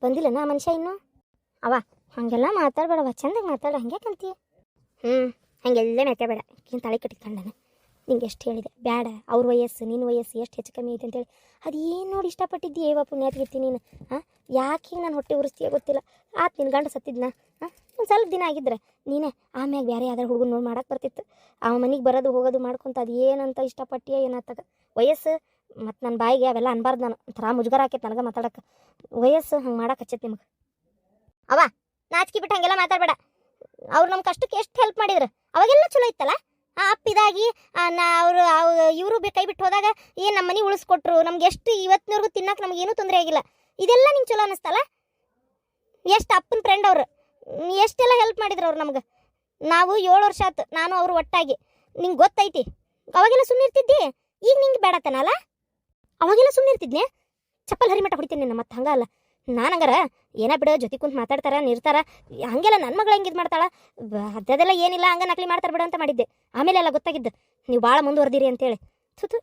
ಬಂದಿಲ್ಲನ ಆ ಮನುಷ್ಯ ಇನ್ನು ಅವ ಹಾಗೆಲ್ಲ ಮಾತಾಡಬೇಡವ ಚಂದಾಗಿ ಮಾತಾಡ ಹಂಗೆ ಕಂತಿ ಹಾಗೆಲ್ಲ ಮೆತ್ತಬೇಡ ಏನು ತಲೆ ಕಟ್ಟಿಕೊಂಡನ ನಿಂಗೆ ಎಷ್ಟು ಹೇಳಿದೆ ಬೇಡ ಅವ್ರ ವಯಸ್ಸು ನಿನ್ನ ವಯಸ್ಸು ಎಷ್ಟು ಹೆಚ್ಚು ಕಮ್ಮಿ ಐತೆ ಅಂತೇಳಿ ಅದು ಏನು ನೋಡಿ ಇಷ್ಟಪಟ್ಟಿದ್ದಿ ಏವ ಪುಣ್ಯಾತ್ಗಿರ್ತಿ ನೀನು ಯಾಕೆ ಹಿಂಗೆ ನಾನು ಹೊಟ್ಟೆ ಉರಿಸ್ತೀಯ ಗೊತ್ತಿಲ್ಲ ಆತು ನಿನ್ನ ಗಂಡ ಸತ್ತಿದ್ನ ಒಂದು ಸ್ವಲ್ಪ ದಿನ ಆಗಿದ್ರೆ ನೀನೇ ಆಮ್ಯಾಗ ಬೇರೆ ಯಾವ್ದಾರು ಹುಡುಗನ ನೋಡಿ ಮಾಡಕ್ಕೆ ಬರ್ತಿತ್ತು ಆ ಮನೆಗೆ ಬರೋದು ಹೋಗೋದು ಮಾಡ್ಕೊತ ಅದು ಏನಂತ ಇಷ್ಟಪಟ್ಟಿಯ ಏನಾತಾಗ ವಯಸ್ಸು ಮತ್ತು ನನ್ನ ಬಾಯಿಗೆ ಅವೆಲ್ಲ ಅನ್ಬಾರ್ದು ನಾನು ಒಂಥರ ಮುಜುಗರ ಆಕೈತೆ ನನಗೆ ಮಾತಾಡೋಕೆ ವಯಸ್ಸು ಹಂಗೆ ಮಾಡಕ್ಕೆ ಹಚ್ಚೈತೆ ನಿಮಗೆ ಅವ ನಾಚಿಕೆ ಬಿಟ್ಟು ಹಂಗೆಲ್ಲ ಮಾತಾಡಬೇಡ ಅವ್ರು ನಮ್ಮ ಕಷ್ಟಕ್ಕೆ ಎಷ್ಟು ಹೆಲ್ಪ್ ಮಾಡಿದ್ರು ಅವಾಗೆಲ್ಲ ಚಲೋ ಇತ್ತಲ್ಲ ಅಪ್ಪಿದಾಗಿ ಅವರು ಇವರು ಕೈ ಬಿಟ್ಟು ಹೋದಾಗ ಏನು ನಮ್ಮ ಮನೆ ಉಳಿಸ್ಕೊಟ್ರು ನಮ್ಗೆ ಎಷ್ಟು ಇವತ್ತಿನವರೆಗೂ ತಿನ್ನಕ್ಕೆ ನಮಗೇನೂ ತೊಂದರೆ ಆಗಿಲ್ಲ ಇದೆಲ್ಲ ನಿಂಗೆ ಚಲೋ ಅನ್ನಿಸ್ತಲ್ಲ ಎಷ್ಟು ಅಪ್ಪನ ಫ್ರೆಂಡ್ ಅವರು ಎಷ್ಟೆಲ್ಲ ಹೆಲ್ಪ್ ಮಾಡಿದ್ರು ಅವ್ರು ನಮ್ಗೆ ನಾವು 7 ವರ್ಷ ಆಯ್ತು ನಾನು ಅವರು ಒಟ್ಟಾಗಿ ನಿಂಗೆ ಗೊತ್ತೈತಿ ಅವಾಗೆಲ್ಲ ಸುಮ್ಮನೆ ಇರ್ತಿದ್ದಿ ಈಗ ನಿಂಗೆ ಬೇಡತ್ತನಲ್ಲ ಅವಾಗೆಲ್ಲ ಸುಮ್ಮನೆ ಇರ್ತಿದ್ನೆ ಚಪ್ಪಲ್ ಹರಿಮಠ ಹೊಡಿತೀನಿ ನಿನ್ನ ಮತ್ತೆ ಹಂಗಲ್ಲ ನಾನು ಹಂಗಾರ ಏನ ಬಿಡ ಜೊತೆ ಕುಂತು ಮಾತಾಡ್ತಾರ ನಿರ್ತಾರ ಹಂಗೆಲ್ಲ ನನ್ನ ಮಗಳು ಹೆಂಗೆ ಇದು ಮಾಡ್ತಾಳ ಅದೆಲ್ಲ ಏನಿಲ್ಲ ಹಂಗೆ ನಕಲಿ ಮಾಡ್ತಾರೆ ಬಿಡ ಅಂತ ಮಾಡಿದ್ದೆ ಆಮೇಲೆ ಎಲ್ಲ ಗೊತ್ತಾಗಿದ್ದು ನೀವು ಭಾಳ ಮುಂದುವರೆದಿರಿ ಅಂತೇಳಿ ತುತು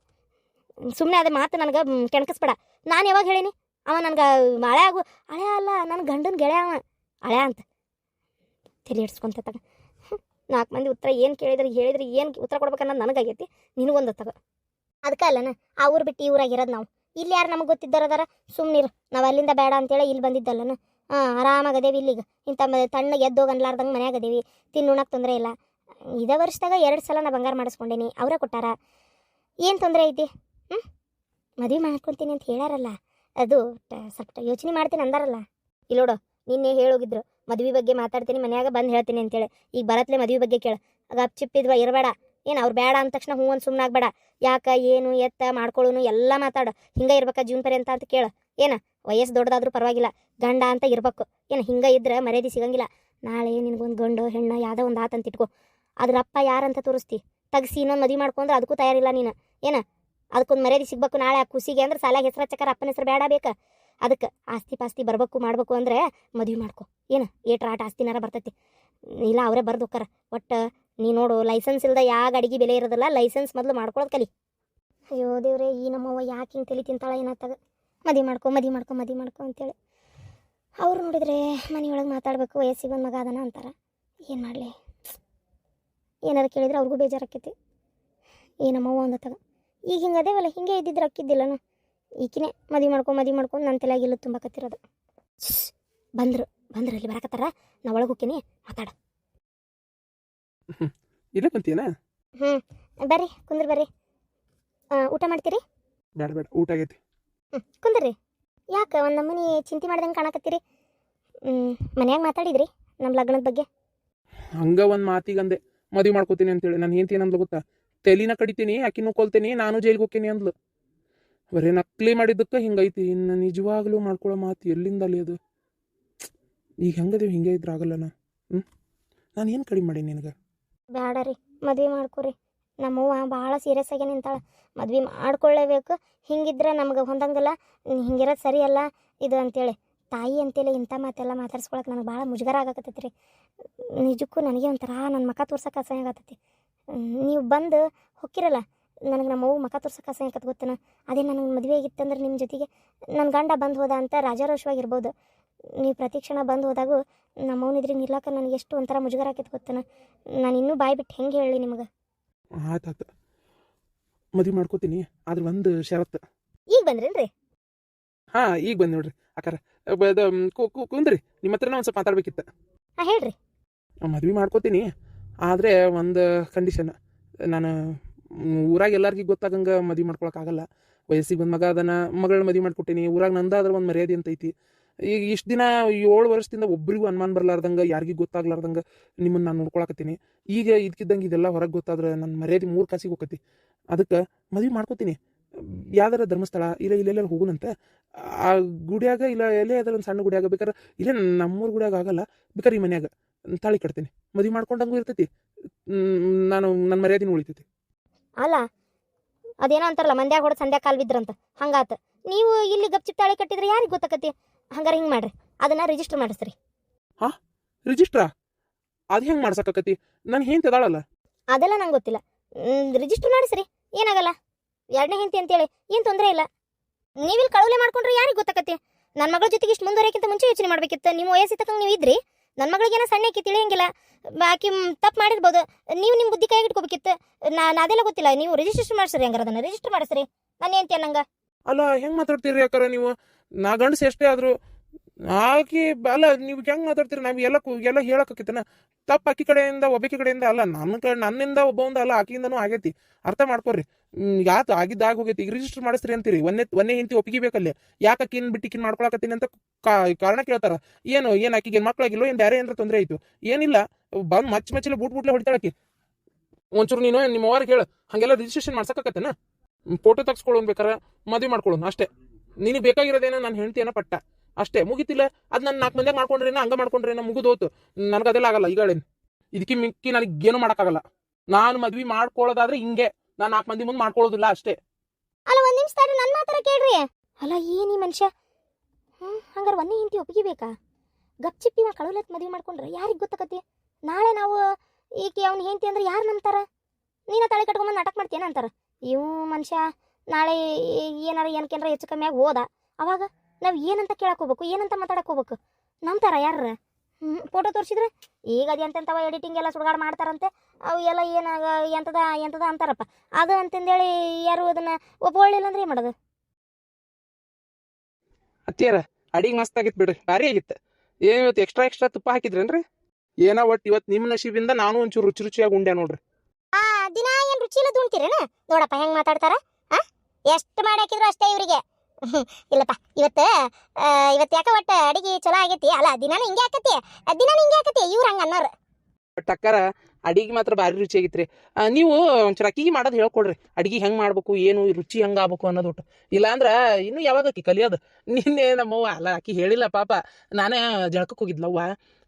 ಸುಮ್ಮನೆ ಅದೇ ಮಾತು ನನಗೆ ಕೆಣಕಿಸ್ಬೇಡ ನಾನು ಯಾವಾಗ ಹೇಳೀನಿ ಅವ ನನಗೆ ಹಳೆ ಅಲ್ಲ ನನ್ನ ಗಂಡನ ಗೆಳೆಯ ಅವ ಹಳೆ ಅಂತ ತಲೆ ಹಿಡ್ಸ್ಕೊಂತ ತಗ 4 ಮಂದಿ ಉತ್ತರ ಏನು ಹೇಳಿದ್ರೆ ಏನು ಉತ್ತರ ಕೊಡ್ಬೇಕನ್ನೋದು ನನಗಾಗೈತಿ ನಿನಗೊಂದು ತಗ ಅದಕ್ಕೆ ಅಲ್ಲನ ಆ ಊರು ಬಿಟ್ಟು ಈ ಊರಾಗಿರೋದು ನಾವು ಇಲ್ಲಿ ಯಾರು ನಮಗೆ ಗೊತ್ತಿದ್ದಾರದಾರ ಸುಮ್ಮನಿರು ನಾವು ಅಲ್ಲಿಂದ ಬೇಡ ಅಂತೇಳಿ ಇಲ್ಲಿ ಬಂದಿದ್ದಲ್ಲನ ಆರಾಮಾಗದೇವಿ ಇಲ್ಲಿಗೆ ಇಂಥ ತಣ್ಣಗೆ ಎದ್ದೋಗನ್ಲಾರ್ದಂಗೆ ಮನ್ಯಾಗ ಅದೇವಿ ತಿನ್ನುಣಕ್ಕೆ ತೊಂದರೆ ಇಲ್ಲ ಇದೇ ವರ್ಷದಾಗ 2 ಸಲ ನಾ ಬಂಗಾರ ಮಾಡಿಸ್ಕೊಂಡೇನಿ ಅವರೇ ಕೊಟ್ಟಾರ ಏನು ತೊಂದರೆ ಐತಿ ಮದುವೆ ಮಾಡ್ಕೊತೀನಿ ಅಂತ ಹೇಳ್ಯಾರಲ್ಲ ಅದು ಸ್ವಲ್ಪ ಯೋಚನೆ ಮಾಡ್ತೀನಿ ಅಂದಾರಲ್ಲ ಇಲ್ಲೋಡು ನಿನ್ನೆ ಹೇಳೋಗಿದ್ರು ಮದುವೆ ಬಗ್ಗೆ ಮಾತಾಡ್ತೀನಿ ಮನ್ಯಾಗ ಬಂದು ಹೇಳ್ತೀನಿ ಅಂತೇಳಿ ಈಗ ಬರತ್ಲೆ ಮದುವೆ ಬಗ್ಗೆ ಕೇಳು ಗಪ್ ಚಿಪ್ಪಿದ್ವ ಇರಬೇಡ ಏನು ಅವ್ರು ಬೇಡ ಅಂದ ತಕ್ಷಣ ಹ್ಞೂ ಒಂದು ಸುಮ್ಮನೆ ಆಗ್ಬೇಡ ಯಾಕೆ ಏನು ಎತ್ತ ಮಾಡ್ಕೊಳ್ಳೋನು ಎಲ್ಲ ಮಾತಾಡು ಹಿಂಗೆ ಇರ್ಬೇಕಾ ಜೀವನ ಪರ್ಯಂತ ಅಂತ ಕೇಳು ಏನು ವಯಸ್ಸು ದೊಡ್ಡದಾದ್ರೂ ಪರವಾಗಿಲ್ಲ ಗಂಡ ಅಂತ ಇರ್ಬೇಕು ಏನು ಹಿಂಗೆ ಇದ್ರೆ ಮರ್ಯಾದೆ ಸಿಗಂಗಿಲ್ಲ ನಾಳೆ ನಿನಗೊಂದು ಗಂಡು ಹೆಣ್ಣು ಯಾವುದೋ ಒಂದು ಆತಂತ ಇಟ್ಕೋ ಅದ್ರ ಅಪ್ಪ ಯಾರಂತ ತೋರಿಸ್ತಿ ತಗ್ಸಿ ಇನ್ನೊಂದು ಮದುವೆ ಮಾಡ್ಕೊಂಡ್ರೆ ಅದಕ್ಕೂ ತಯಾರಿಲ್ಲ ನೀನು ಏನು ಅದಕ್ಕೊಂದು ಮರ್ಯಾದೆ ಸಿಗ್ಬೇಕು ನಾಳೆ ಆ ಖುಷಿಗೆ ಅಂದ್ರೆ ಸಾಲಾಗ ಹೆಸರು ಹಚ್ಚಕ್ಕಾರ ಅಪ್ಪನ ಹೆಸರು ಬೇಡ ಬೇಕಾ ಅದಕ್ಕೆ ಆಸ್ತಿ ಪಾಸ್ತಿ ಬರ್ಬೇಕು ಮಾಡ್ಬೇಕು ಅಂದರೆ ಮದುವೆ ಮಾಡ್ಕೊ ಏನು ಏಟ್ರ ಆಟ ಆಸ್ತಿನಾರ ಬರ್ತೈತಿ ಇಲ್ಲ ಅವರೇ ಬರ್ದು ಹೋಕ್ಕಾರ ಒಟ್ಟು ನೀ ನೋಡು ಲೈಸೆನ್ಸ್ ಇಲ್ದ ಯಾವ ಗಾಡಿಗೆ ಬೆಲೆ ಇರೋದಿಲ್ಲ ಲೈಸೆನ್ಸ್ ಮೊದಲು ಮಾಡ್ಕೊಳ್ಳೋದು ಕಲಿ ಅಯ್ಯೋ ದೇವ್ರೆ ಈ ನಮ್ಮವ್ವ ಯಾಕೆ ಹಿಂಗೆ ತಲೆ ತಿಂತಾಳ ಏನಾತಾಗ ಮದುವೆ ಮಾಡ್ಕೊ ಅಂತೇಳಿ ಅವ್ರು ನೋಡಿದರೆ ಮನೆಯೊಳಗೆ ಮಾತಾಡಬೇಕು ವಯಸ್ಸಿಗೆ ಒಂದು ಮಗ ಅದನ ಅಂತಾರೆ ಏನು ಮಾಡಲಿ ಏನಾರು ಕೇಳಿದ್ರೆ ಅವ್ರಿಗೂ ಬೇಜಾರಾಕೈತಿ ಈ ನಮ್ಮವ್ವ ಅಂದತ್ತಾಗ ಈಗ ಹಿಂಗೆ ಅದೇವಲ್ಲ ಹಿಂಗೆ ಇದ್ದಿದ್ರೆ ಅಕ್ಕಿದ್ದಿಲ್ಲನ ಈಕಿನೇ ಮದುವೆ ಮಾಡ್ಕೊಂಡು ನನ್ನ ತಲೆಯಾಗಿಲ್ಲ ತುಂಬ ಕತ್ತಿರೋದು ಬಂದರು ಅಲ್ಲಿ ಬರಕತ್ತಾರ ನಾ ಒಳಗೆ ಹೋಗ್ತೀನಿ ಮಾತಾಡ ಇಲ್ಲ ಕುಂತೀನ ಬರ್ರಿ ಕುಂದ್ರಿ ಬರ್ರಿ ಊಟ ಮಾಡ್ತೀರಿ ಬೇಡ ಊಟ ಆಗೈತಿ ಕುಂದ್ರಿ ಯಾಕೆ ಒಂದು ನಮ್ಮನೆ ಚಿಂತೆ ಮಾಡ್ದಂಗೆ ಕಾಣಕತ್ತೀರಿ ಮನ್ಯಾಗ ಮಾತಾಡಿದ್ರಿ ನಮ್ಮ ಲಗ್ನದ ಬಗ್ಗೆ ಹಂಗ ಒಂದು ಮಾತಿಗಂದೆ ಮದುವೆ ಮಾಡ್ಕೋತೀನಿ ಅಂತೇಳಿ ನಾನು ಏನ್ ಅಂದ್ಲು ಗೊತ್ತಾ ತಲೆನ ಕಡಿತೀನಿ ಆಕಿನೂ ಕೊಲ್ತೀನಿ ನಾನು ಜೈಲಿಗೆ ಹೋಗ್ತೀನಿ ಅಂದ್ಲು ಬರೀ ನಕಲಿ ಮಾಡಿದ್ದಕ್ಕೆ ಹಿಂಗೈತಿ ಇನ್ನು ನಿಜವಾಗ್ಲೂ ಮಾಡ್ಕೊಳ್ಳೋ ಮಾತು ಎಲ್ಲಿಂದ ಅಲ್ಲಿ ಅದು ಈಗ ಹೆಂಗದೇವಿ ಹಿಂಗೆ ಇದ್ರೆ ಆಗಲ್ಲನ ನಾನು ಏನು ಕಡಿಮೆ ಮಾಡೀನಿ ನಿನಗೆ ಬೇಡ ರೀ ಮದುವೆ ಮಾಡ್ಕೊರಿ ನಮ್ಮವ್ವ ಭಾಳ ಸೀರಿಯಸ್ ಆಗಿ ನಿಂತಾಳ ಮದ್ವೆ ಮಾಡ್ಕೊಳ್ಳೇಬೇಕು ಹಿಂಗಿದ್ರೆ ನಮ್ಗೆ ಹೊಂದಂಗಿಲ್ಲ ಹಿಂಗಿರೋದು ಸರಿಯಲ್ಲ ಇದು ಅಂತೇಳಿ ತಾಯಿ ಅಂತೇಳಿ ಇಂಥ ಮಾತೆಲ್ಲ ಮಾತಾಡ್ಸ್ಕೊಳಕ್ಕೆ ನನಗೆ ಭಾಳ ಮುಜುಗರ ಆಗಕತ್ತೈತಿ ರೀ ನಿಜಕ್ಕೂ ನನಗೆ ಒಂಥರ ನನ್ನ ಮಕ ತೋರ್ಸೋಕೆ ಅಸಹ್ಯ ಆಗತ್ತೈತಿ ನೀವು ಬಂದು ಹೊಕ್ಕಿರಲ್ಲ ನನಗೆ ನಮ್ಮವ್ವ ಮಕ ತೋರ್ಸೋಕೆ ಅಸಹ್ಯ ಆಗತ್ತೆ ಗೊತ್ತನ ಅದೇ ನನಗೆ ಮದುವೆ ಆಗಿತ್ತಂದ್ರೆ ನಿಮ್ಮ ಜೊತೆಗೆ ನನ್ನ ಗಂಡ ಬಂದು ಹೋದ ಅಂತ ರಾಜಾರೋಷವಾಗಿರ್ಬೋದು ನೀವು ಪ್ರತಿ ಕ್ಷಣ ಬಂದು ಹೋದಾಗೂ ನಮ್ಮವನಿದ್ರೆ ನಿರ್ಲಾಕ ನನಗೆ ಎಷ್ಟು ಒಂಥರ ಮುಜುಗರ ಆಕೈತೆ ಗೊತ್ತನ ನಾನು ಇನ್ನೂ ಬಾಯಿ ಬಿಟ್ಟು ಹೆಂಗೆ ಹೇಳಿ ನಿಮಗೆ ಆಯ್ತು ಮದುವೆ ಮಾಡ್ಕೋತೀನಿ ಆದ್ರೆ ಒಂದು ಷರತ್ತು ಈಗ ಬಂದ್ರೇನ್ರಿ ಈಗ ಬಂದು ನೋಡ್ರಿ ಅಕ್ಕಾರ ಕುಂದ್ರಿ ನಿಮ್ಮ ಹತ್ರನೇ ಒಂದು ಸ್ವಲ್ಪ ಮಾತಾಡ್ಬೇಕಿತ್ತು ಹೇಳ್ರಿ ಮದುವೆ ಮಾಡ್ಕೋತೀನಿ ಆದರೆ ಒಂದು ಕಂಡೀಷನ್ ನಾನು ಊರಾಗ ಎಲ್ಲರಿಗೂ ಗೊತ್ತಾಗಂಗೆ ಮದುವೆ ಮಾಡ್ಕೊಳಕ್ಕಾಗಲ್ಲ ವಯಸ್ಸಿಗೆ ಒಂದು ಮಗ ಅದನ್ನ ಮಗಳನ್ನ ಮದುವೆ ಮಾಡ್ಕೊತೀನಿ ಊರಾಗ ನಂದಾದ್ರೆ ಒಂದು ಮರ್ಯಾದೆ ಅಂತೈತಿ ಈಗ ಇಷ್ಟು ದಿನ 7 ವರ್ಷದಿಂದ ಒಬ್ರಿಗೂ ಅನುಮಾನ ಬರ್ಲಾರ್ದಂಗೆ ಯಾರಿಗೂ ಗೊತ್ತಾಗ್ಲಾರ್ದಂಗೆ ನಿಮ್ಮನ್ನು ನಾನು ನೋಡ್ಕೊಳಕತ್ತೀನಿ ಈಗ ಇದಕ್ಕಿದ್ದಂಗೆ ಇದೆಲ್ಲ ಹೊರಗೆ ಗೊತ್ತಾದ್ರೆ ನನ್ನ ಮರ್ಯಾದೆ 3 ಕಾಸಿಗೆ ಹೋಗತಿ ಅದಕ್ಕೆ ಮದುವೆ ಮಾಡ್ಕೋತೀನಿ ಯಾವ್ದಾರ ಧರ್ಮಸ್ಥಳ ಇಲ್ಲೆಲ್ಲ ಹೋಗುನಂತೆ ಆ ಗುಡಿಯಾಗ ಇಲ್ಲ ಎಲ್ಲೇ ಯಾವ್ದಾರ ಒಂದು ಸಣ್ಣ ಗುಡಿಯಾಗ ಬೇಕಾದ್ರೆ ಇಲ್ಲೇ ನಮ್ಮೂರು ಗುಡಿಯಾಗ ಆಗಲ್ಲ ಬೇಕಾದ್ರೆ ಈ ಮನ್ಯಾಗ ತಾಳಿ ಕಟ್ತೀನಿ ಮದುವೆ ಮಾಡ್ಕೊಂಡಂಗೂ ಇರ್ತೈತಿ ನಾನು ನನ್ನ ಮರ್ಯಾದಿನ ಉಳಿತೈತಿ ಅಲ್ಲ ಅದೇನೋ ಅಂತಾರಲ್ಲ ಮಂದ್ಯಾಗ ಹೊಡೆದು ಸಂಧ್ಯಾ ಕಾಲ್ ಬಿದ್ರಂತ ಹಂಗಾತ ನೀವು ಇಲ್ಲಿ ಗಪ್ಚಿಪ್ ತಾಳಿ ಕಟ್ಟಿದ್ರೆ ಯಾರಿಗೆ ಗೊತ್ತಾಕತಿ ಹಂಗಾರೆ ಹಿಂಗೆ ಮಾಡ್ರಿ ಅದನ್ನ ರಿಜಿಸ್ಟರ್ ಮಾಡಿಸ್ರಿ ರಿಜಿಸ್ಟ್ರಾ ಅದು ಹೆಂಗೆ ಮಾಡ್ಸಕತ್ತಿ ನಾನು ಹೆಂಡ್ತಿ ಅದಾಳಲ್ಲ ಅದೆಲ್ಲ ನಂಗೆ ಗೊತ್ತಿಲ್ಲ ರಿಜಿಸ್ಟರ್ ಮಾಡಿಸ್ರಿ ಏನಾಗಲ್ಲ 2ನೇ ಹೆಂಡತಿ ಅಂತೇಳಿ ಏನು ತೊಂದರೆ ಇಲ್ಲ ನೀವಿಲ್ಲಿ ಕಳುವಲೆ ಮಾಡ್ಕೊಂಡ್ರೆ ಯಾರಿಗೆ ಗೊತ್ತಾಕತಿ ನನ್ನ ಮಗಳ ಜೊತೆಗೆ ಇಷ್ಟು ಮುಂದುವರೆಯಕ್ಕಿಂತ ಮುಂಚೆ ಯೋಚನೆ ಮಾಡ್ಬೇಕಿತ್ತು. ನಿಮ್ಮ ವಯಸ್ಸು ತಕ್ಕಂಗೆ ನೀವು ಇದ್ರಿ. ನನ್ನ ಮಗಳಿಗೇನೋ ಸಣ್ಣ ಆಕಿ ತಿಳಿಯಂಗಿಲ್ಲ, ಆಕಿ ತಪ್ಪು ಮಾಡಿರ್ಬೋದು. ನೀವು ನಿಮ್ಮ ಬುದ್ಧಿ ಕೈಗೆ ಇಟ್ಕೋಬೇಕಿತ್ತು. ಅದೆಲ್ಲ ಗೊತ್ತಿಲ್ಲ. ನೀವು ರಿಜಿಸ್ಟ್ರೇಷನ್ ಮಾಡಿಸ್ರಿ, ಹಂಗಾರ ಅದನ್ನ ರಿಜಿಸ್ಟರ್ ಮಾಡಿಸ್ರಿ. ನಾನು ಏನ್ತಿ ಅನ್ನಂಗ ಅಲ್ಲ ಹೆಂಗೆ ಮಾತಾಡ್ತೀರಿ ಯಾಕಾರ ನೀವು? ನಾ ಗಂಡಸ ಎಷ್ಟೇ ಆದರೂ ಆಕಿ ಅಲ್ಲ, ನೀವು ಹೆಂಗೆ ಮಾತಾಡ್ತೀರಿ? ನಾವು ಎಲ್ಲ ಹೇಳಕ್ಕಿತ್ತನ ತಪ್ಪು ಆಕಿ ಕಡೆಯಿಂದ ಒಬ್ಬಾಕಿ ಕಡೆಯಿಂದ ಅಲ್ಲ, ನನ್ನಿಂದ ಒಬ್ಬವಂದ ಅಲ್ಲ, ಆಕಿಯಿಂದನೂ ಆಗೈತಿ. ಅರ್ಥ ಮಾಡ್ಕೊರಿ. ಯಾತು ಆಗಿದ್ದಾಗ ಹೋಗೈತಿ. ಈಗ ರಿಜಿಸ್ಟರ್ ಮಾಡಿಸ್ರಿ ಅಂತೀರಿ. ಒಂದೇ ಹಿಂತಿ ಒಪ್ಪಿಗೆ ಬೇಕಲ್ಲೇ. ಯಾಕೆ ಆಕಿನ್ ಬಿಟ್ಟಿಕಿನ್ ಮಾಡ್ಕೊಳಕತ್ತೀನಿ ಅಂತ ಕಾರಣ ಕೇಳ್ತಾರ. ಏನು ಆಕಿಗೆ ಏನು ಮಕ್ಕಳಾಗಿಲ್ಲೋ, ಏನು ಬೇರೆ ಏನಾರ ತೊಂದರೆ ಆಯಿತು? ಏನಿಲ್ಲ, ಬಂದು ಮಚ್ಚಲೆ ಬೂಟ್ಲೆ ಹೊಡಿತಾಳಕಿ. ಒಂಚೂರು ನೀನು ನಿಮ್ಮ ಅವ್ರಿಗೆ ಹೇಳು, ಹಾಗೆಲ್ಲ ರಿಜಿಸ್ಟ್ರೇಷನ್ ಮಾಡ್ಸಕತ್ತೇನ? ಫೋಟೋ ತೆಗ್ಸ್ಕೊಳ್ಳೋನ್ ಬೇಕಾರೆ ಮದುವೆ ಮಾಡ್ಕೊಳ್ಳೋನು ಅಷ್ಟೇ. ನಿನಗೆ ಬೇಕಾಗಿರೋದೇನೋ ನನ್ನ ಹೆಂಡ್ತಿಯನ್ನ ಪಟ್ಟ ಅಷ್ಟೇ, ಮುಗಿತಿಲ್ಲ. ಅದು ನನ್ನ 4 ಮಂದಿಯಾಗ ಮಾಡ್ಕೊಂಡ್ರೇನ, ಹಂಗೆ ಮಾಡ್ಕೊಂಡ್ರೇನ, ಮುಗಿದೋತು. ನನಗದೆಲ್ಲ ಆಗಲ್ಲ. ಈಗಳೇನು ಇದಕ್ಕೆ ಮಿಕ್ಕಿ ನನಗೇನು ಮಾಡೋಕ್ಕಾಗಲ್ಲ. ನಾನು ಮದ್ವೆ ಮಾಡ್ಕೊಳ್ಳೋದಾದ್ರೆ ಹಿಂಗೆ, ನಾನು 4 ಮಂದಿ ಮುಂದೆ ಮಾಡ್ಕೊಳ್ಳೋದಿಲ್ಲ ಅಷ್ಟೇ. ಅಲ್ಲ, ಒಂದು ನಿಮಿಷ ತಾಡ್ರಿ, ನನ್ನ ಮಾತಾರ ಕೇಳ್ರಿ. ಅಲ್ಲ ಏನಿ ಮನುಷ್ಯ, ಹಂಗಾರೆ ಒಂದೇ ಹಿಂತಿ ಒಪ್ಪಿಗೆ ಬೇಕಾ? ಗಪ್ಚಿಪ್ಪಿ ಕಳುಲತ್ ಮದುವೆ ಮಾಡ್ಕೊಂಡ್ರೆ ಯಾರಿಗೆ ಗೊತ್ತಾಕತಿ? ನಾಳೆ ನಾವು ಈಕೆ ಅವ್ನ ಹೆಂಡತಿ ಅಂದ್ರೆ ಯಾರು ನಂಬ್ತಾರ? ನೀನ ತಲೆ ಕಟ್ಕೊಂಬಂದು ನಾಟಕ ಮಾಡ್ತೀಯನ ಅಂತಾರ. ಇವು ಮನುಷ್ಯ ನಾಳೆ ಏನಕ್ಕೇನಾರ ಹೆಚ್ಚು ಕಮ್ಮಿ ಆಗಿ ಹೋದ, ಅವಾಗ ನಾವು ಏನಂತ ಕೇಳಕ್ ಹೋಗ್ಬೇಕು, ಏನಂತ ಮಾತಾಡಕ್ ಹೋಗ್ಬೇಕು? ನಂಬ್ತಾರ ಯಾರ? ಫೋಟೋ ತೋರಿಸಿದ್ರೆ ಈಗ ಅದು ಎಂತೆಂಥವ ಎಡಿಟಿಂಗ್ ಎಲ್ಲ ಸುಡುಗಾಡು ಮಾಡ್ತಾರಂತೆ. ಅವು ಎಲ್ಲ ಏನಾಗ ಎಂತದ ಅಂತಾರಪ್ಪ. ಅದು ಅಂತಂದೇಳಿ ಯಾರು ಅದನ್ನ ಒಪ್ಕೊಳ್ಳಿಲ್ಲ ಅಂದ್ರೆ ಏನು ಮಾಡೋದು? ಅತ್ತಿಯಾರ ಅಡಿಗೆ ಮಸ್ತ್ ಆಗಿತ್ತು ಬಿಡ್ರಿ, ಭಾರಿ ಆಗಿತ್ತು. ಏನು ಇವತ್ತು ಎಕ್ಸ್ಟ್ರಾ ತುಪ್ಪ ಹಾಕಿದ್ರೇನ್ರಿ? ಏನೋ ಒಟ್ಟು ಇವತ್ತು ನಿಮ್ಮ ನಶೀಬಿಂದ ನಾನು ಒಂಚೂರು ರುಚಿಯಾಗಿ ಉಂಡೆ ನೋಡ್ರಿ. ದಿನ ಏನು ರುಚಿ ಇಲ್ಲ ದುಣ್ತೀರೇನ? ನೋಡಪ್ಪ ಹೆಂಗೆ ಮಾತಾಡ್ತಾರ. ಎಷ್ಟು ಮಾಡಿ ಹಾಕಿದ್ರು ಅಷ್ಟೇ ಇವರಿಗೆ. ಇಲ್ಲಪ್ಪ ಇವತ್ತು ಯಾಕೆ ಒಟ್ಟು ಅಡಿಗೆ ಚಲೋ ಆಗೈತಿ. ಅಲ್ಲ ದಿನಾನು ಹಿಂಗೆ ಆಕತಿ, ಇವ್ರು ಹಂಗೆ ಅನ್ನೋರು. ಬಟ್ ಅಕ್ಕಾರ ಅಡಿಗೆ ಮಾತ್ರ ಭಾರಿ ರುಚಿ ಆಗಿತ್ರಿ. ನೀವು ಒಂಚೂರು ಅಕ್ಕಿಗೆ ಮಾಡೋದು ಹೇಳ್ಕೊಡ್ರಿ. ಅಡಿಗೆ ಹೆಂಗೆ ಮಾಡ್ಬೇಕು, ಏನು ರುಚಿ ಹೆಂಗೆ ಆಗ್ಬೇಕು ಅನ್ನೋದು ಒಟ್ಟು. ಇಲ್ಲಾಂದ್ರೆ ಇನ್ನೂ ಯಾವಾಗ ಅಕ್ಕಿ ಕಲಿಯೋದು? ನಿನ್ನೆ ನಮ್ಮವ್ವ ಅಲ್ಲ ಅಕ್ಕಿ ಹೇಳಿಲ್ಲ ಪಾಪ, ನಾನೇ ಜಳಕಕ್ಕೆ ಹೋಗಿದ್ಲವ್ವ.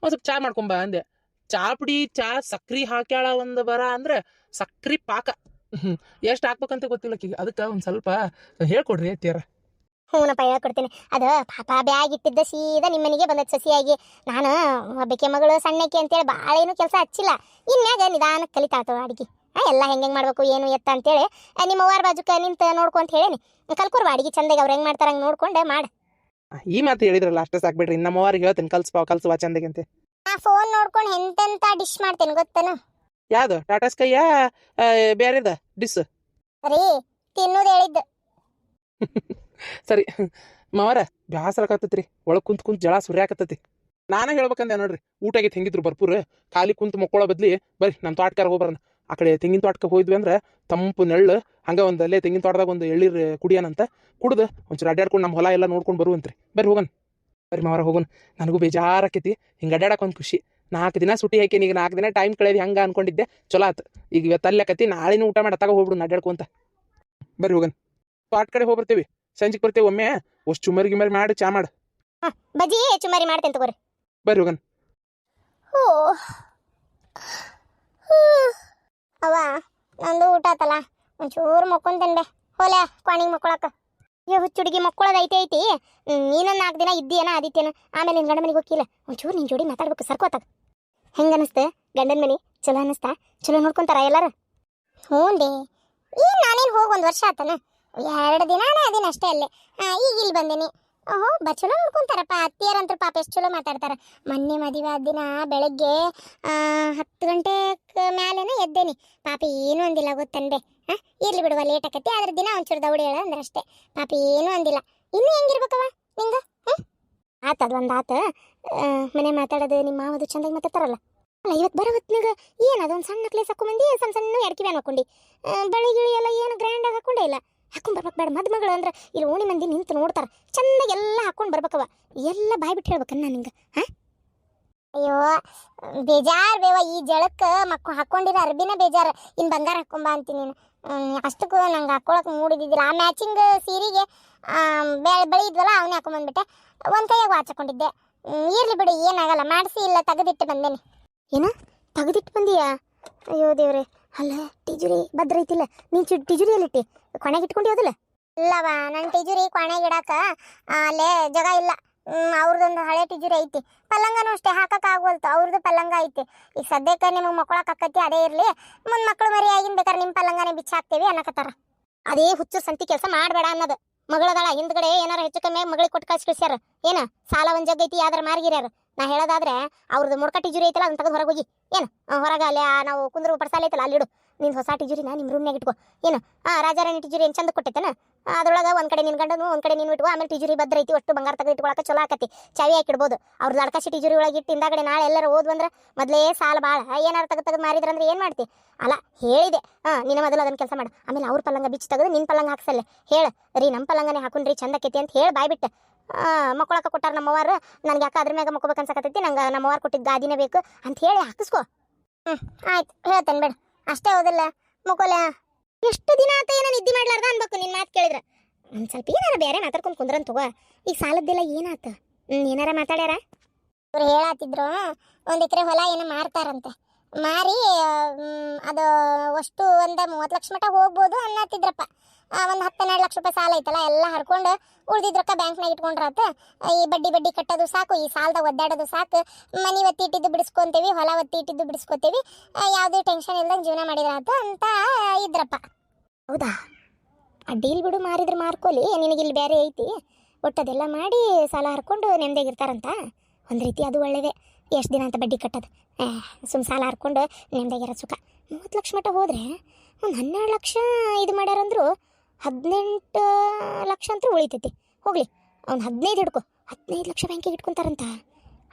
ಒಂದು ಸ್ವಲ್ಪ ಚಾ ಮಾಡ್ಕೊಂಬ ಅಂದೆ. ಚಾ ಪುಡಿ ಸಕ್ರೆ ಹಾಕ್ಯಾಳ ಒಂದು ಬರ ಅಂದ್ರೆ ಸಕ್ರೆ ಪಾಕ ಎಷ್ಟು ಹಾಕ್ಬೇಕಂತ ಗೊತ್ತಿಲ್ಲ ಅಕ್ಕಿಗೆ. ಅದಕ್ಕೆ ಒಂದು ಸ್ವಲ್ಪ ಹೇಳ್ಕೊಡ್ರಿ ಅತ್ತಿಯಾರ. ಹ್ಞೂನಪ್ಪ ಹೇಳ್ಕೊಡ್ತೀನಿ. ಅದು ಪಾಪ ಬ್ಯಾಗ್ ಇಟ್ಟಿದ್ದ ಸೀದಾ ನಿಮ್ಮ ಮನೆಗೆ ಬಂದದ್ದು ಸಸಿಯಾಗಿ. ನಾನು ಒಬ್ಬಕ್ಕೆ ಮಗಳು ಸಣ್ಣಕ್ಕೆ ಅಂತೇಳಿ ಭಾಳ ಏನೂ ಕೆಲಸ ಹಚ್ಚಿಲ್ಲ. ಇನ್ಯಾಗ ನಿಧಾನಕ್ಕೆ ಕಲಿತಾಳ್ತವ ಅಡಿಗೆ. ಎಲ್ಲ ಹೆಂಗೆ ಮಾಡ್ಬೇಕು ಏನು ಎತ್ತ ಅಂತೇಳಿ ನಿಮ್ಮ ಅವ್ವಾರ ಬಾಜುಕ ನಿಂತು ನೋಡ್ಕೊಂತ ಹೇಳೇನಿ. ಕಲ್ಕೊರ್ವ ಅಡಿಗೆ ಚಂದಾಗಿ ಅವ್ರು ಹೆಂಗೆ ಮಾಡ್ತಾರೆ ಹಂಗೆ ನೋಡ್ಕೊಂಡೆ ಮಾಡು. ಈ ಮಾತು ಹೇಳಿದ್ರಲ್ಲ ಅಷ್ಟೇ ಸಾಕ್ಬಿಡ್ರಿ. ನಮ್ಮವ್ರಿಗೆ ಹೇಳ್ತೇನೆ ಕಲ್ಸುವ ಚಂದಾಗಿ ಅಂತ. ನಾ ಫೋನ್ ನೋಡ್ಕೊಂಡು ಎಂತೆಂಥ ಡಿಶ್ ಮಾಡ್ತೇನೆ ಗೊತ್ತೇನು? ಯಾವ್ದು ಟಾಟಾ ಸ್ಕೈಯ ಬೇರೆದ ಡಿಸ್ ರೀ ತಿನ್ನೋದು ಹೇಳಿದ್ದು. ಸರಿ ಮಾವರ ಬ್ಯಾಸರಕತ್ತೈತ್ರಿ. ಒಳಗೆ ಕುಂತ್ ಜಳ ಸುರಿಯಾಕತ್ತೈತಿ. ನಾನೇ ಹೇಳ್ಬೇಕಂದೆ ನೋಡ್ರಿ. ಊಟ ಆಗೈತೆ ಹೆಂಗಿದ್ರು ಬರ್ಪೂರ್. ಖಾಲಿ ಕುಂತು ಮಕ್ಕಳೋ ಬದ್ಲಿ ಬರ್ರಿ ನಮ್ಮ ತೋಟಕಾರ ಹೋಗ್ಬರೋಣ. ಆ ಕಡೆ ತೆಂಗಿನ ತೋಟಕ್ಕೆ ಹೋದ್ವಿ ಅಂದ್ರೆ ತಂಪು ನೆಳ್ಳು ಹಂಗೆ ಒಂದು ಅಲ್ಲೇ ತೆಂಗಿನ ತೋಟದಾಗ ಒಂದು ಎಳ್ಳೀರು ಕುಡಿಯೋಣಂತ. ಕುಡ್ದು ಒಂಚೂರು ಅಡ್ಡಾಡ್ಕೊಂಡು ನಮ್ಮ ಹೊಲ ಎಲ್ಲ ನೋಡ್ಕೊಂಡು ಬರುವಂತ್ರಿ. ಬರ್ರಿ ಹೋಗೋಣ. ಬರ್ರಿ ಮಾವರ ಹೋಗೋಣ. ನನಗೂ ಬೇಜಾರಾಕೈತಿ ಹಿಂಗೆ ಅಡ್ಡಾಡಕ್ಕೆ ಒಂದು ಖುಷಿ. 4 ದಿನ ಸುಟಿ ಹಾಕೇನಿ. ಈಗ 4 ದಿನ ಟೈಮ್ ಕಳೆದಿ ಹಂಗೆ ಅನ್ಕೊಂಡಿದ್ದೆ. ಚಲೋ ಆತು. ಈಗ ಇವತ್ತು ಅಲ್ಲಕತಿ, ನಾಳೆನೂ ಊಟ ಮಾಡಿ ತಗೋ ಹೋಗ್ಬಿಡು ಅಡ್ಡಾಡ್ಕೊಂತ. ಬರ್ರಿ ಹೋಗೋಣ. ತೋಟ ಕಡೆ ಹೋಗ್ಬರ್ತೀವಿ. ಸಂಜೆಗೆ ಬರ್ತೀವಿ ಒಮ್ಮೆ. ಅಷ್ಟು ಚುಮ್ಮರಿ ಮಾಡಿ ಚಾ ಮಾಡು. ಬಜ್ಜಿ ಚುಮ್ಮರಿ ಮಾಡ್ತೇನೆ ತಗೋರಿ. ಬರ್ರಿ ಹೋಗೋಣ. ಅವ್ವ ನಂದು ಊಟ ಆತಲ್ಲ, ಒಂಚೂರು ಮಕ್ಕೊಂತೇನೆ ಬೇ. ಹೋಲೆ ಕ್ವಾಣಿಗೆ ಮಕ್ಕೊಳಕ. ಹುಚ್ಚುಡುಗಿ ಮಕ್ಕಳದ ಐತಿ. ನೀನೊಂದು 4 ದಿನ ಇದ್ದೀಯನ ಆದಿತ್ಯನ. ಆಮೇಲೆ ನಿನ್ನ ಗಂಡ ಮನೆಗೆ ಹೋಗಿಲ್ಲ. ಒಂಚೂರು ನಿನ್ನ ಜೋಡಿ ಮಾತಾಡ್ಬೇಕು ಸರ್ಕೋತಾಗ. ಹೆಂಗೆ ಅನ್ನಿಸ್ತೆ ಗಂಡನ ಮನೆ? ಚಲೋ ಅನ್ನಿಸ್ತಾ? ಚಲೋ ನೋಡ್ಕೊಂತಾರ ಎಲ್ಲಾರು? ಹ್ಞೂ ರೀ. ಈಗ ನಾನೇನು ಹೋಗಿ 1 ವರ್ಷ ಆತನ. 2 ದಿನಾನೇ ಅದೇನು ಅಷ್ಟೇ ಅಲ್ಲೇ. ಈಗ ಇಲ್ಲಿ ಬಂದೇನಿ. ಓಹೋ ಚಲೋ ನೋಡ್ಕೊಂತಾರಪ್ಪ. ಅತ್ತಿಯರಂತ ಪಾಪ ಎಷ್ಟು ಚಲೋ ಮಾತಾಡ್ತಾರೆ. ಮೊನ್ನೆ ಮದುವೆ ಆದ ದಿನ ಬೆಳಗ್ಗೆ 10 ಗಂಟೆ ಮ್ಯಾಲೇನ ಎದ್ದೇನಿ. ಪಾಪ ಏನೂ ಅಂದಿಲ್ಲ ಗೊತ್ತನ್ಬೆ. ಇರ್ಲಿ ಬಿಡುವ, ಲೇಟ್ ಆಕತಿ. ಆದ್ರೆ ದಿನ ಒಂಚೂರು ದೌಡಿ ಹೇಳ ಅಂದ್ರೆ ಅಷ್ಟೇ. ಪಾಪ ಏನೂ ಅಂದಿಲ್ಲ. ಇನ್ನೂ ಹೆಂಗಿರ್ಬೇಕವ ನಿಂಗೆ? ಆತದ ಒಂದು ಆತ. ಮನೆ ಮಾತಾಡೋದು ನಿಮ್ಮ ಮಾವದು ಚಂದಾಗಿ ಮಾತಾಡ್ತಾರಲ್ಲ. ಅಲ್ಲ ಇವತ್ತು ಬರೋ ಹೊತ್ನಾಗ ಏನು ಅದೊಂದು ಸಣ್ಣ ಕ್ಲೇಸ್ ಹಾಕೊಂಬಂದು ಸಣ್ಣ ಎಡಕಿ ವ್ಯಾನ್ ಹಾಕೊಂಡು ಬಳಿ ಗಿಳಿ ಎಲ್ಲ ಏನು ಗ್ರ್ಯಾಂಡಾಗಿ ಹಾಕೊಂಡೇ ಇಲ್ಲ. ಹಾಕೊಂಡು ಬರ್ಬೇಕು ಬೇಡ. ಮದುಮಗಳು ಅಂದ್ರೆ ಇಲ್ಲಿ ಓಣಿ ಮಂದಿ ನಿಂತು ನೋಡ್ತಾರೆ. ಚಂದಾಗಿ ಎಲ್ಲ ಹಾಕೊಂಡು ಬರ್ಬೇಕವ. ಎಲ್ಲ ಬಾಯ್ ಬಿಟ್ಟು ಹೇಳ್ಬೇಕನ್ನ ನಿಂಗೆ. ಅಯ್ಯೋ ಬೇಜಾರು ಬೇವ. ಈ ಜಳಕ್ಕೆ ಹಾಕೊಂಡಿರೋ ಅರ್ಬಿನ ಬೇಜಾರು. ಇನ್ನು ಬಂಗಾರ ಹಾಕೊಂಬ ಅಂತೀನಿ ನೀನು. ಅಷ್ಟಕ್ಕೂ ನಂಗೆ ಹಾಕೊಳಕ್ಕೆ ಮೂಡಿದ್ದಿದ್ದಿಲ್ಲ. ಆ ಮ್ಯಾಚಿಂಗ್ ಸೀರೆಗೆ ಬಳಿ ಇದ್ವಲ್ಲ ಅವನೇ ಹಾಕೊಂಬಂದ್ಬಿಟ್ಟೆ. ಒಂದು ಕೈಯಾಗ ವಾಚ್ ಹಾಕೊಂಡಿದ್ದೆ. ಇರ್ಲಿ ಬಿಡು, ಏನಾಗಲ್ಲ. ಮಾಡಿಸಿ ಇಲ್ಲ ತೆಗೆದಿಟ್ಟು ಬಂದೇನೆ. ಏನ ತೆಗೆದಿಟ್ಟು ಬಂದೀಯಾ? ಅಯ್ಯೋ ದೇವ್ರೆ. ಅಲ್ಲ ಟಿಜುರಿ ಭದ್ರ ಐತಿಲ್ಲ. ನೀನು ಟಿಜುರಿಯಲ್ಲಿಟ್ಟಿ ಕೊನೆಗೆ ಇಟ್ಕೊಂಡು ಹೋದಿಲ್ಲ? ಇಲ್ಲವ, ನನ್ನ ಟಿಜುರಿ ಕೊನೆಗೆ ಇಡಾಕ ಅಲ್ಲೇ ಜಾಗ ಇಲ್ಲ. ಅವ್ರದ್ದೊಂದು ಹಳೆ ಟಿಜುರಿ ಐತಿ. ಪಲ್ಲಂಗನೂ ಅಷ್ಟೇ ಹಾಕಕ್ಕೆ ಆಗೋಲ್ತು. ಅವ್ರದ್ದು ಪಲ್ಲಂಗ ಐತಿ. ಈಗ ಸದ್ಯಕ್ಕೆ ನಿಮಗೆ ಮಕ್ಕಳಕ್ಕೆ ಆಕತಿ, ಅದೇ ಇರಲಿ. ಮುಂದೆ ಮಕ್ಕಳು ಮರಿ ಆಗಿನ ಬೇಕಾದ್ರೆ ನಿಮ್ಮ ಪಲ್ಲಂಗನೇ ಬಿಚ್ಚಿ ಹಾಕ್ತೇವೆ ಅನ್ನಕತ್ತಾರ. ಅದೇ ಹುಚ್ಚು ಸಂತಿ ಕೆಲಸ ಮಾಡಬೇಡ ಅನ್ನೋದು. ಮಗಳದಾಳ ಹಿಂದ್ಗಡೆ ಏನಾರ ಹೆಚ್ಚು ಕಮ್ಮಿ ಮಗಳಿಗೆ ಕೊಟ್ಟು ಕಳ್ಸ್ಯಾರ ಏನ ಸಾಲ ಒಂದ್ ಜಗ್ ಐತಿ ಯಾವ್ದಾರ ಮಾರ್ಗಿರ್ಯಾರ. ನಾ ಹೇಳೋದಾದ್ರೆ ಅವ್ರದ್ದು ಮುಡ್ಕ ಟಿಜುರಿ ಐತಲ್ಲ ಅದನ್ನ ತೆಗೆದು ಹೊರಗೆ ಹೋಗಿ ಏನು ಹೊರಗೆ ಅಲ್ಲಿ ನಾವು ಕುಂದ್ರು ಪಡ್ಸಾಲ ಐತಲ್ಲ ಅಲ್ಲಿಡು ನಿಂದು ಹೊಸ ಟಿಜುರಿನ ನಿಮ್ಮ ರೂಮ್ನಾಗ ಇಟ್ಕೋ. ಏನು ರಾಜಾರಾಣಿ ಟಿಜುರಿ ಏನು ಚಂದ ಕೊಟ್ಟೈತೇನ ಅದ್ರೊಳಗೆ ಒಂದ್ ಕಡೆ ನಿನ್ ಗಂಡನು ಒಂದ್ ಕಡೆ ನೀನು ಇಟ್ಕೋ. ಆಮೇಲೆ ಟಿಜುರಿ ಭದ್ರ ಐತಿ ಒಟ್ಟು ಬಂಗಾರ ತೆಗೆದು ಇಟ್ಕೊಳಕ ಚಲೋ ಆಕತಿ. ಚಾವಿ ಹಾಕಿಡ್ಬೋದು. ಅವ್ರದ್ದು ಅಡ್ಕಾಸಿ ಟಿಜುರಿ ಒಳಗೆ ಇಟ್ಟು ಹಿಂದಾಗಡೆ ನಾಳೆ ಎಲ್ಲರೂ ಓದ್ವಂದ್ರೆ ಮೊದಲೇ ಸಾಲ ಭಾಳ ಏನಾರು ತೆಗೆದು ಮಾರಿದ್ರಂದ್ರೆ ಏನು ಮಾಡ್ತಿ ಅಲ್ಲ ಹೇಳಿದೆ. ನಿನ್ನ ಮೊದಲು ಅದನ್ನ ಕೆಲಸ ಮಾಡು. ಆಮೇಲೆ ಅವ್ರ ಪಲ್ಲಂಗ ಬಿಚ್ಚಿ ತೆಗೆದು ನಿನ್ನ ಪಲ್ಲಂಗ ಹಾಕ್ಸಲ್ಲೇ ಹೇಳ ರೀ ನಮ್ಮ ಪಲ್ಲಂಗನೇ ಹಾಕೊಂಡ್ರಿ ಚಂದಕೈತಿ ಅಂತ ಹೇಳಿ ಬಾಯ್ಬಿಟ್ಟು ಮಕ್ಕಳಕ್ಕ ಕೊಟ್ಟಾರ ನಮ್ಮವ್ರು. ನನ್ಗೆ ಯಾಕೆ ಅದ್ರ ಮ್ಯಾಗ ಮಕ್ಕೋಬೇಕು ಅನ್ಸಕತ್ತೈತಿ ನಂಗೆ ನಮ್ಮವ್ರು ಕೊಟ್ಟಿದ್ದು ಗಾದಿನೇ ಬೇಕು ಅಂತ ಹೇಳಿ ಹಾಕಿಸ್ಕೋ. ಆಯ್ತು ಹೇಳ್ತೇನೆ ಬೇಡ ಅಷ್ಟೇ ಹೌದಲ್ಲ ಮಕ್ಕೋಲೆ. ಎಷ್ಟು ದಿನ ಆತ ಏನೋ ನಿದ್ದೆ ಮಾಡ್ಲಾರ್ದ ಅನ್ಬೇಕು ನಿನ್ನ ಮಾತು ಕೇಳಿದ್ರೆ. ಒಂದು ಸ್ವಲ್ಪ ಏನಾರ ಬೇರೆ ಮಾತಾಡ್ಕೊಂಡು ಕುಂದ್ರನ್ ತಗೋ. ಈಗ ಸಾಲದ್ದೆಲ್ಲ ಏನಾತ ಏನಾರ ಮಾತಾಡ್ಯಾರ? ಅವ್ರು ಹೇಳತ್ತಿದ್ರು 1 ಎಕರೆ ಹೊಲ ಏನೋ ಮಾರ್ತಾರಂತೆ. ಮಾರಿ ಅದು ಅಷ್ಟು ಒಂದು 30 ಲಕ್ಷ ಮಟ್ಟ ಹೋಗ್ಬೋದು ಅನ್ನತ್ತಿದ್ರಪ್ಪ. ಒಂದು 10-12 ಲಕ್ಷ ರೂಪಾಯಿ ಸಾಲ ಐತಲ್ಲ ಎಲ್ಲ ಹರ್ಕೊಂಡು ಉಳ್ದಿದ್ ರೊಕ್ಕ ಬ್ಯಾಂಕ್ನಾಗ ಇಟ್ಕೊಂಡ್ರಾತ. ಈ ಬಡ್ಡಿ ಕಟ್ಟೋದು ಸಾಕು, ಈ ಸಾಲದಾಗ ಒದ್ದಾಡೋದು ಸಾಕು, ಮನಿ ಒತ್ತಿ ಇಟ್ಟಿದ್ದು ಬಿಡಿಸ್ಕೊಂತೇವಿ, ಹೊಲ ಒತ್ತಿ ಇಟ್ಟಿದ್ದು ಬಿಡಿಸ್ಕೊತೇವಿ, ಯಾವುದೇ ಟೆನ್ಷನ್ ಇಲ್ದಂಗೆ ಜೀವನ ಮಾಡಿದ್ರಾತ ಅಂತ ಇದ್ರಪ್ಪ. ಹೌದಾ? ಆ ಡೀಲ್ ಬಿಡು ಮಾರಿದ್ರೆ ಮಾರ್ಕೋಲಿ, ನಿನಗಿಲ್ಲಿ ಬೇರೆ ಐತಿ. ಒಟ್ಟದೆಲ್ಲ ಮಾಡಿ ಸಾಲ ಹರ್ಕೊಂಡು ನೆಮ್ಮದಿಯಾಗಿರ್ತಾರಂತ. ಒಂದು ರೀತಿ ಅದು ಒಳ್ಳೆಯದೇ. ಎಷ್ಟು ದಿನ ಅಂತ ಬಡ್ಡಿ ಕಟ್ಟೋದು, ಸುಮ್ಮ ಸಾಲ ಹರ್ಕೊಂಡು ನೆಮ್ಮದಿಯಾಗಿರೋ ಸುಖ. 30 ಲಕ್ಷ ಮಟ್ಟ ಹೋದರೆ ಒಂದು 12 ಲಕ್ಷ ಇದು ಮಾಡ್ಯಾರಂದ್ರು 18 ಲಕ್ಷ ಅಂತೂ ಉಳಿತೈತಿ. ಹೋಗ್ಲಿ ಅವ್ನು 15 ಹಿಡ್ಕೊ. 15 ಲಕ್ಷ ಬ್ಯಾಂಕಿಗೆ ಇಟ್ಕೊಂತಾರಂತ.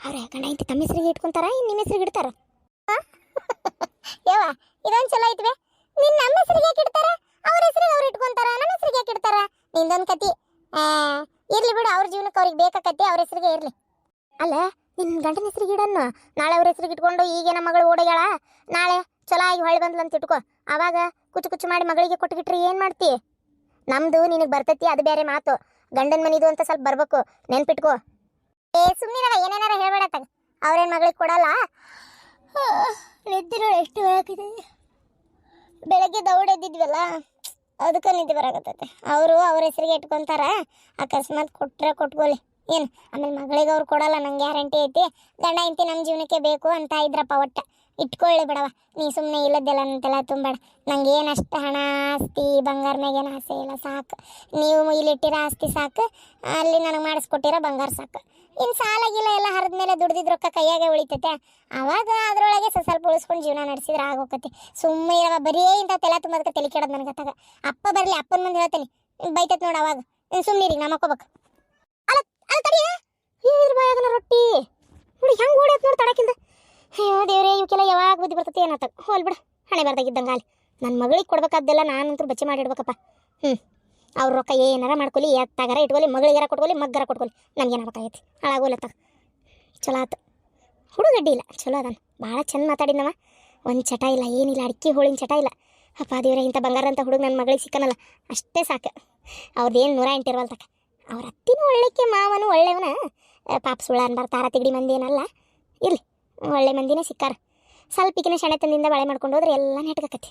ಅವ್ರೆ ಗಂಡ ಇಂತಿ ತಮ್ಮ ಹೆಸರಿಗೆ ಇಟ್ಕೊಂತಾರ ಇನ್ನು ನಿಮ್ಮ ಹೆಸರಿಗೆ ಇಡ್ತಾರ? ಯವ್ವ ಇದೊಂದು ಚಲೋ ಐತ್ವೆ. ನಿನ್ನ ನಮ್ಮ ಹೆಸರಿಗೆ ಯಾಕೆ ಇಡ್ತಾರ? ಅವ್ರ ಹೆಸರಿಗೆ ಅವ್ರು ಇಟ್ಕೊಂತಾರ, ನಮ್ಮ ಹೆಸರಿಗೆ ಯಾಕೆ ಇಡ್ತಾರ? ನಿಂದೊಂದು ಕತಿ. ಇರ್ಲಿ ಬಿಡು, ಅವ್ರ ಜೀವನಕ್ಕೆ ಅವ್ರಿಗೆ ಬೇಕಾಕತಿ, ಅವ್ರ ಹೆಸರಿಗೆ ಇರಲಿ. ಅಲ್ಲ ನಿನ್ನ ಗಂಡನ ಹೆಸರಿಗೆ ಇಡನ್ನು. ನಾಳೆ ಅವ್ರ ಹೆಸರಿಗೆ ಇಟ್ಕೊಂಡು ಈಗ ನಮ್ಮ ಮಗಳು ಓಡೋಗ್ಯಾಳ, ನಾಳೆ ಚಲೋ ಆಗಿ ಹೊಳೆ ಬಂದ್ಲು ಅಂತ ಇಟ್ಕೋ. ಆವಾಗ ಕುಚ್ಚು ಮಾಡಿ ಮಗಳಿಗೆ ಕೊಟ್ಬಿಟ್ರಿ ಏನು ಮಾಡ್ತಿ? ನಮ್ದು ನಿನಗೆ ಬರ್ತೈತಿ ಅದು ಬೇರೆ ಮಾತು. ಗಂಡನ ಮನಿದು ಅಂತ ಸ್ವಲ್ಪ ಬರ್ಬೇಕು, ನೆನ್ಪಿಟ್ಕೋ. ಸುಮ್ಮನಿರವ ಏನೇನಾರ ಹೇಳ್ಬೇಡತ್ತಾಗ. ಅವ್ರೇನು ಮಗಳಿಗೆ ಕೊಡಲ್ಲ. ನಿದ್ದಿರೋ ಎಷ್ಟು ಹಾಕಿದೆ. ಬೆಳಗ್ಗೆ ದೌಡೆದ್ದಿದ್ವಲ್ಲ ಅದಕ್ಕೆ ನಿದ್ದೆ ಬರಾಕತ್ತೈತೆ. ಅವರು ಅವ್ರ ಹೆಸರಿಗೆ ಇಟ್ಕೊತಾರ, ಅಕಸ್ಮಾತ್ ಕೊಟ್ಟರೆ ಕೊಟ್ಕೊಳ್ಳಿ ಏನು. ಆಮೇಲೆ ಮಗಳಿಗೆ ಅವ್ರು ಕೊಡಲ್ಲ, ನಂಗೆ ಗ್ಯಾರಂಟಿ ಐತಿ. ಗಂಡ ಇಂತಿ ನಮ್ಮ ಜೀವನಕ್ಕೆ ಬೇಕು ಅಂತ ಇದ್ರಪ್ಪ. ಒಟ್ಟ ಇಟ್ಕೊಳ್ಳಿ ಬಿಡವ, ನೀ ಸುಮ್ಮನೆ ಇಲ್ಲದ್ದೆಲ್ಲ ಅಂತೆಲ್ಲ ತುಂಬಬೇಡ. ನಂಗೆ ಏನಷ್ಟು ಹಣ ಆಸ್ತಿ ಬಂಗಾರ ಮ್ಯಾಗೇನು ಆಸೆ ಇಲ್ಲ, ಸಾಕು. ನೀವು ಇಲ್ಲಿಟ್ಟಿರೋ ಆಸ್ತಿ ಸಾಕು, ಅಲ್ಲಿ ನನಗೆ ಮಾಡಿಸ್ಕೊಟ್ಟಿರೋ ಬಂಗಾರ ಸಾಕು. ಇನ್ನು ಸಾಲ ಗೀಲ ಎಲ್ಲ ಹರಿದ ಮೇಲೆ ದುಡ್ದಿದ್ ರೊಕ್ಕ ಕೈಯಾಗೆ ಉಳಿತೈತೆ. ಆವಾಗ ಅದರೊಳಗೆ ಸ್ವಲ್ಪ ಉಳಿಸ್ಕೊಂಡು ಜೀವನ ನಡೆಸಿದ್ರೆ ಆಗೋಕತಿ. ಸುಮ್ಮನೆ ಇರವ, ಬರೀ ಇಂಥ ತೆಲ ತುಂಬೋದಕ್ಕೆ ತಲೆ ಕೆಡೋದು ನನಗೆ ಗೊತ್ತಾಗ. ಅಪ್ಪ ಬರಲಿ, ಅಪ್ಪನ ಮುಂದೆ ಹೇಳ್ತೇನೆ, ಬೈತೈತೆ ನೋಡಿ ಅವಾಗ. ಸುಮ್ಮನೆ ಇರಿ, ನಾ ಮಕ್ಕೋಬೇಕು. ಅಲ್ಲ ತಡಿಯ ಇದ್ರ ಬಾಯಾಗನ ರೊಟ್ಟಿ ನೋಡಿ ಹೆಂಗೆ ಓಡೈತೆ ನೋಡಿ ತಡಕಿಂದ. ಅಯ್ಯೋ ದೇವ್ರೇ, ಇವಕ್ಕೆಲ್ಲ ಯಾವಾಗ ಬುದ್ಧಿ ಬರ್ತೈತಿ ಏನತ್ತ. ಹೋಲ್ ಬಿಡು, ಹಣೆ ಬರ್ದಾಗಿದ್ದಂಗೆ ಅಲ್ಲಿ ನನ್ನ ಮಗಳಿಗೆ ಕೊಡ್ಬೇಕಾದ್ದೆಲ್ಲ ನಾನಂತೂ ಬಚ್ಚಿ ಮಾಡಿಡ್ಬೇಕಪ್ಪ. ಅವ್ರ ರೊಕ್ಕ ಏನಾರ ಮಾಡ್ಕೊಲಿ, ಎತ್ತಾಗಾರ ಇಟ್ಕೊಲಿ, ಮಗಳಿಗಾರ ಕೊಟ್ಕೊಲಿ, ಮಗ್ಗಾರ ಕೊಟ್ಕೊಲಿ, ನನಗೇನಾಗಬೇಕಾಗೈತಿ. ಹಾಳಾಗೋಲತ್ತ ಚಲೋ ಆತು. ಹುಡುಗಡ್ಡಿ ಇಲ್ಲ, ಚಲೋ ಅದಾನ, ಭಾಳ ಚಂದ ಮಾತಾಡಿದ್ನವ. ಒಂದು ಚಟ ಇಲ್ಲ, ಏನಿಲ್ಲ, ಅಡಿಕೆ ಹೋಳಿನ ಚಟ ಇಲ್ಲ. ಅಪ್ಪ ದೇವ್ರೆ, ಇಂಥ ಬಂಗಾರ ಅಂತ ಹುಡುಗ ನನ್ನ ಮಗಳಿಗೆ ಸಿಕ್ಕನಲ್ಲ ಅಷ್ಟೇ ಸಾಕು. ಅವ್ರದ್ದೇನು 108 ಇರುವಲ್ತಕ್ಕ. ಅವ್ರ ಅತ್ತಿನೂ ಒಳ್ಳೆಕ್ಕೆ, ಮಾವನು ಒಳ್ಳೆಯವನ. ಪಾಪ ಸುಳ್ಳ ಅನ್ಬಾರ್ದು, ತಾರ ತಿಗಡಿ ಮಂದಿ ಏನಲ್ಲ. ಇರಲಿ, ಒಳ್ಳೆ ಮಂದಿನೇ ಸಿಕ್ಕಾರ. ಸ್ವಲ್ಪಿಕಿನ ಶಣೆ ತಂದಿಂದ ಬಳೆ ಮಾಡ್ಕೊಂಡು ಹೋದ್ರೆ ಎಲ್ಲ ನೆಟ್ಗಾಕತಿ.